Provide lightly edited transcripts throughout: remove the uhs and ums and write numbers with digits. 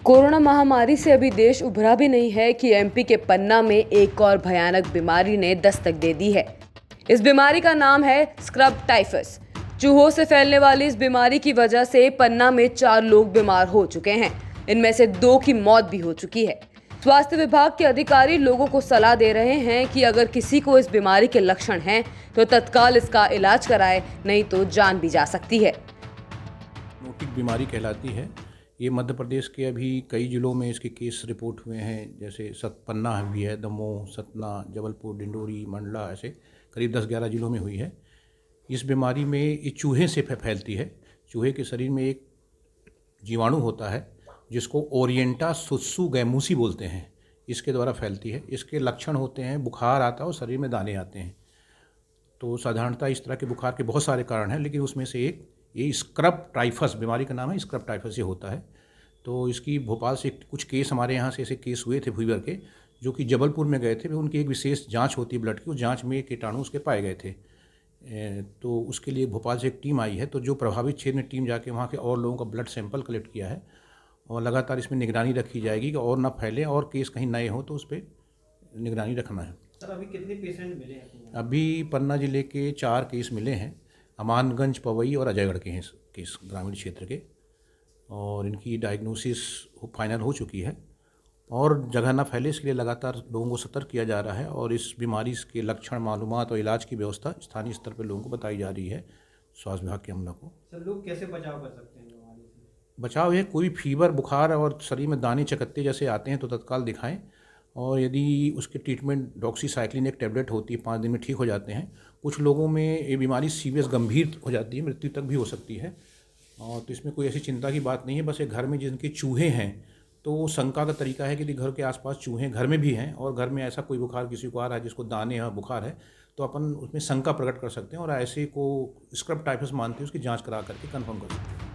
Corona महामारी से अभी देश उभरा भी नहीं है कि एमपी के पन्ना में एक और भयानक बीमारी ने दस्तक दे दी है। इस बीमारी का नाम है स्क्रब टाइफस। चूहों से फैलने वाली इस बीमारी की वजह से पन्ना में 4 लोग बीमार हो चुके हैं। इनमें से 2 की मौत भी हो चुकी है। स्वास्थ्य विभाग के अधिकारी लोगों को सलाह दे रहे हैं कि अगर किसी को इस बीमारी के लक्षण हैं तो तत्काल इसका इलाज कराए, नहीं तो जान भी जा सकती है। नोटिक बीमारी कहलाती है। ये मध्य प्रदेश के अभी कई जिलों में इसके केस रिपोर्ट हुए हैं, जैसे पन्ना भी है, दमोह, सतना, जबलपुर, डिंडोरी, मंडला, ऐसे करीब 10-11 जिलों में हुई है। इस बीमारी में ये चूहे से फैलती है। चूहे के शरीर में एक जीवाणु होता है जिसको ओरिएंटा सुत्सु गैमुसी बोलते हैं, इसके द्वारा फैलती है। इसके लक्षण होते हैं बुखार आता है और शरीर में दाने आते हैं। तो साधारणतः इस तरह के बुखार के बहुत सारे कारण हैं, लेकिन उसमें से एक ये स्क्रब टाइफस बीमारी का नाम है। स्क्रब टाइफस ये होता है। तो इसकी भोपाल से कुछ केस हमारे यहाँ से ऐसे केस हुए थे फीवर के, जो कि जबलपुर में गए थे। उनकी एक विशेष जांच होती है ब्लड की, उस जांच में कीटाणु उसके पाए गए थे। तो उसके लिए भोपाल से एक टीम आई है। तो जो प्रभावित क्षेत्र में टीम जाके वहाँ के और लोगों का ब्लड सैंपल कलेक्ट किया है और लगातार इसमें निगरानी रखी जाएगी कि और ना फैले और केस कहीं नए हो तो उस पर निगरानी रखना है। सर, अभी कितने पेशेंट मिले हैं? अभी पन्ना जिले के 4 केस मिले हैं। अमानगंज, पवई और अजयगढ़ के हैं केस, ग्रामीण क्षेत्र के, और इनकी डायग्नोसिस फाइनल हो चुकी है। और जगह ना फैले इसके लिए लगातार लोगों को सतर्क किया जा रहा है और इस बीमारी के लक्षण, मालूमात और इलाज की व्यवस्था स्थानीय स्तर पर लोगों को बताई जा रही है, स्वास्थ्य विभाग के अमला को। सर, लोग कैसे बचाव कर सकते हैं बीमारी से? बचाव है, कोई फीवर, बुखार और शरीर में दाने चकत्ते जैसे आते हैं तो तत्काल दिखाएं। और यदि उसके ट्रीटमेंट डॉक्सीसाइक्लिन एक टैबलेट होती है, 5 दिन में ठीक हो जाते हैं। कुछ लोगों में ये बीमारी सीरियस गंभीर हो जाती है, मृत्यु तक भी हो सकती है। और तो इसमें कोई ऐसी चिंता की बात नहीं है। बस एक घर में जिनके चूहे हैं तो शंका का तरीका है कि यदि घर के आसपास चूहे घर में भी हैं और घर में ऐसा कोई बुखार किसी को आ रहा है जिसको दाने या बुखार है, तो अपन उसमें शंका प्रकट कर सकते हैं और ऐसे को स्क्रब टाइफस मानते हैं, उसकी जाँच करा करके कन्फर्म कर सकते हैं।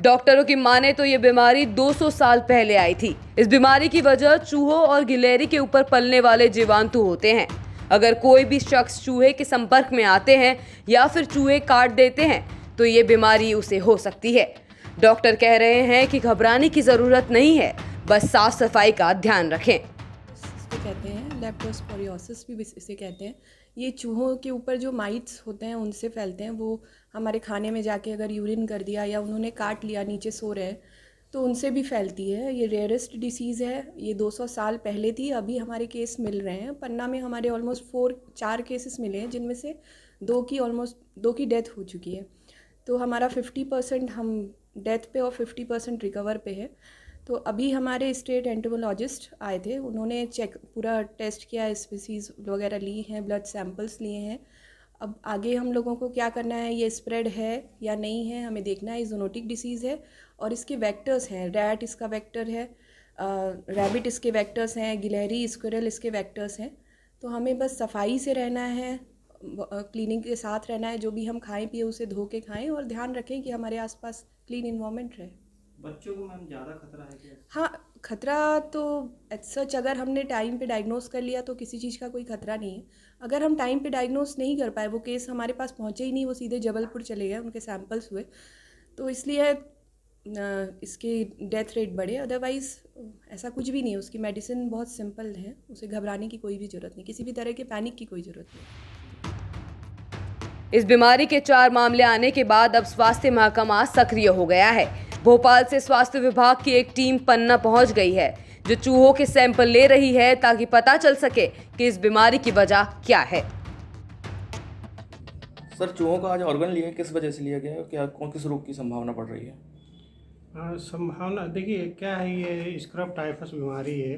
डॉक्टरों की माने तो ये बीमारी 200 साल पहले आई थी। इस बीमारी की वजह चूहों और गिलहरी के ऊपर पलने वाले जीवाणु होते हैं। अगर कोई भी शख्स चूहे के संपर्क में आते हैं या फिर चूहे काट देते हैं तो ये बीमारी उसे हो सकती है। डॉक्टर कह रहे हैं कि घबराने की जरूरत नहीं है, बस साफ सफाई का ध्यान रखें। इसको कहते हैं लेप्टोस्पोरियोसिस भी इसे कहते हैं। ये चूहों के ऊपर जो माइट्स होते हैं उनसे फैलते हैं। वो हमारे खाने में जाके अगर यूरिन कर दिया या उन्होंने काट लिया, नीचे सो रहे हैं, तो उनसे भी फैलती है। ये रेयरेस्ट डिसीज़ है। ये 200 साल पहले थी। अभी हमारे केस मिल रहे हैं। पन्ना में हमारे ऑलमोस्ट 4 केसेस मिले हैं, जिनमें से 2 की डेथ हो चुकी है। तो हमारा 50% हम डेथ पे और 50% रिकवर पे है। तो अभी हमारे स्टेट एंटोमोलॉजिस्ट आए थे, उन्होंने पूरा टेस्ट किया, स्पीसीज़ वगैरह ली हैं, ब्लड सैंपल्स लिए हैं। अब आगे हम लोगों को क्या करना है, ये स्प्रेड है या नहीं है, हमें देखना है। ये ज़ूनोटिक डिसीज़ है और इसके वेक्टर्स हैं। रैट इसका वेक्टर है, रैबिट इसके वेक्टर्स हैं, गिलहरी, स्क्विरल इसके वेक्टर्स हैं। तो हमें बस सफाई से रहना है, क्लीनिंग के साथ रहना है। जो भी हम खाएं पिए उसे धो के खाएं और ध्यान रखें कि हमारे आसपास क्लीन इन्वायरमेंट रहे। बच्चों को मैम ज़्यादा खतरा है क्या? हाँ, खतरा तो एज सच अगर हमने टाइम पे डायग्नोस कर लिया तो किसी चीज़ का कोई खतरा नहीं है। अगर हम टाइम पे डायग्नोस नहीं कर पाए, वो केस हमारे पास पहुँचे ही नहीं, वो सीधे जबलपुर चले गए, उनके सैंपल्स हुए, तो इसलिए इसकी डेथ रेट बढ़े। अदरवाइज़ ऐसा कुछ भी नहीं है। उसकी मेडिसिन बहुत सिंपल है, उसे घबराने की कोई भी ज़रूरत नहीं, किसी भी तरह के पैनिक की कोई ज़रूरत नहीं। इस बीमारी के 4 मामले आने के बाद अब स्वास्थ्य महकमा सक्रिय हो गया है। भोपाल से स्वास्थ्य विभाग की एक टीम पन्ना पहुंच गई है, जो चूहों के सैंपल ले रही है ताकि पता चल सके कि इस बीमारी की वजह क्या है। सर, चूहों का आज ऑर्गन लिया, किस वजह से लिया गया है? क्या कौन किस रोग की संभावना बढ़ रही है? संभावना देखिए क्या है। ये स्क्रब टाइफस बीमारी है,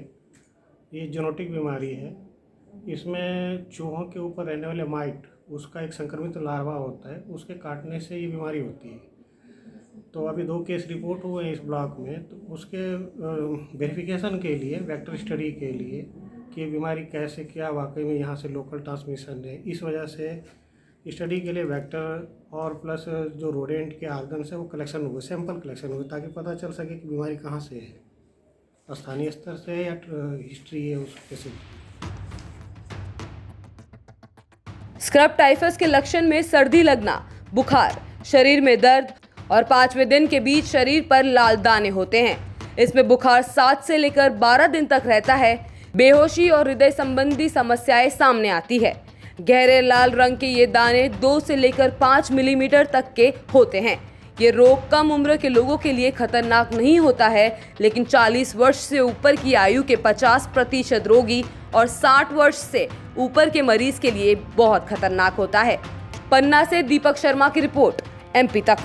ये जेनेटिक बीमारी है। इसमें चूहों के ऊपर रहने वाले माइट, उसका एक संक्रमित लार्वा होता है, उसके काटने से ये बीमारी होती है। तो अभी 2 केस रिपोर्ट हुए हैं इस ब्लॉक में। तो उसके वेरिफिकेशन के लिए, वेक्टर स्टडी के लिए कि ये बीमारी कैसे, क्या वाकई में यहाँ से लोकल ट्रांसमिशन है, इस वजह से स्टडी के लिए वेक्टर और प्लस जो रोडेंट के ऑर्गन है वो कलेक्शन हुए, सैंपल कलेक्शन हुए, ताकि पता चल सके कि बीमारी कहाँ से है, स्थानीय स्तर से या हिस्ट्री है उस पेशेंट की। स्क्रब टाइफस के लक्षण में सर्दी लगना, बुखार, शरीर में दर्द और 5वें दिन के बीच शरीर पर लाल दाने होते हैं। इसमें बुखार 7 से लेकर 12 दिन तक रहता है। बेहोशी और हृदय संबंधी समस्याएं सामने आती है। गहरे लाल रंग के ये दाने 2 से लेकर 5 मिलीमीटर तक के होते हैं। ये रोग कम उम्र के लोगों के लिए खतरनाक नहीं होता है, लेकिन 40 वर्ष से ऊपर की आयु के 50% रोगी और 60 वर्ष से ऊपर के मरीज के लिए बहुत खतरनाक होता है। पन्ना से दीपक शर्मा की रिपोर्ट, MP तक।